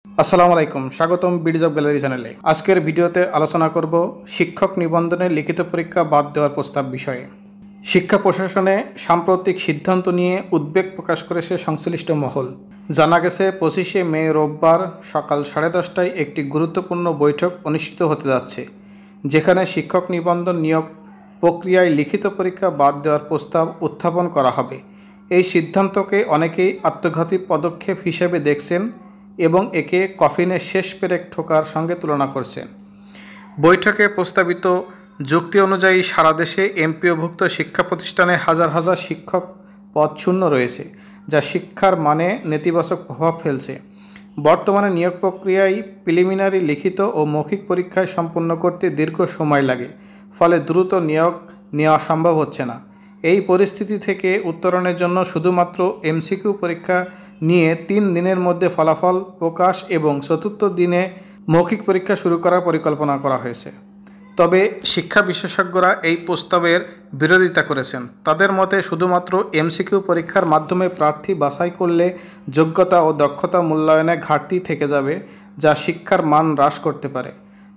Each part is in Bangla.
আসসালামু আলাইকুম, স্বাগতম বিডি জব গ্যালারি চ্যানেলে। আজকের ভিডিওতে আলোচনা করব শিক্ষক নিবন্ধনে লিখিত পরীক্ষা বাদ দেওয়ার প্রস্তাব বিষয়ে। শিক্ষা প্রশাসনে সাম্প্রতিক সিদ্ধান্ত নিয়ে উদ্বেগ প্রকাশ করেছে সংশ্লিষ্ট মহল। জানা গেছে 25শে মে রোববার সকাল 10:30টায় একটি গুরুত্বপূর্ণ বৈঠক অনুষ্ঠিত হতে যাচ্ছে, যেখানে শিক্ষক নিবন্ধন নিয়োগ প্রক্রিয়ায় লিখিত পরীক্ষা বাদ দেওয়ার প্রস্তাব উত্থাপন করা হবে। এই সিদ্ধান্তকে অনেকেই আত্মঘাতী পদক্ষেপ হিসেবে দেখছেন এবং একে কফিনের শেষ পেরেক ঠোকার সঙ্গে তুলনা করছেন। বৈঠকে প্রস্তাবিত যুক্তি অনুযায়ী সারা দেশে এমপিওভুক্ত শিক্ষা প্রতিষ্ঠানে হাজার হাজার শিক্ষক পদ শূন্য রয়েছে, যা শিক্ষার মানে নেতিবাচক প্রভাব ফেলছে। বর্তমানে নিয়োগ প্রক্রিয়ায় প্রিলিমিনারি লিখিত ও মৌখিক পরীক্ষায় সম্পন্ন করতে দীর্ঘ সময় লাগে, ফলে দ্রুত নিয়োগ নেওয়া সম্ভব হচ্ছে না। এই পরিস্থিতি থেকে উত্তরণের জন্য শুধুমাত্র এমসিকিউ পরীক্ষা নিয়ে 3 দিনের মধ্যে ফলাফল প্রকাশ এবং 4র্থ দিনে মৌখিক পরীক্ষা শুরু করার পরিকল্পনা করা হয়েছে। তবে শিক্ষা বিশেষজ্ঞরা এই প্রস্তাবের বিরোধিতা করেছেন। তাদের মতে শুধুমাত্র এমসিকিউ পরীক্ষার মাধ্যমে প্রার্থী বাছাই করলে যোগ্যতা ও দক্ষতা মূল্যায়নে ঘাটতি থেকে যাবে, যা শিক্ষার মান হ্রাস করতে পারে।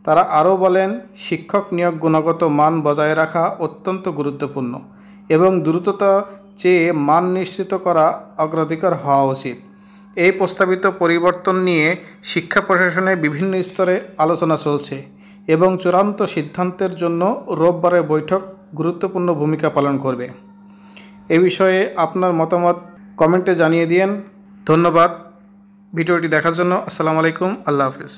তারা আরও বলেন, শিক্ষক নিয়োগ গুণগত মান বজায় রাখা অত্যন্ত গুরুত্বপূর্ণ এবং দ্রুততা চেয়ে মান নিশ্চিত করা অগ্রাধিকার হওয়া উচিত। এই প্রস্তাবিত পরিবর্তন নিয়ে শিক্ষা প্রশাসনের বিভিন্ন স্তরে আলোচনা চলছে এবং চূড়ান্ত সিদ্ধান্তের জন্য রোববারের বৈঠক গুরুত্বপূর্ণ ভূমিকা পালন করবে। এ বিষয়ে আপনার মতামত কমেন্টে জানিয়ে দিন। ধন্যবাদ ভিডিওটি দেখার জন্য। আসসালামু আলাইকুম, আল্লাহ হাফেজ।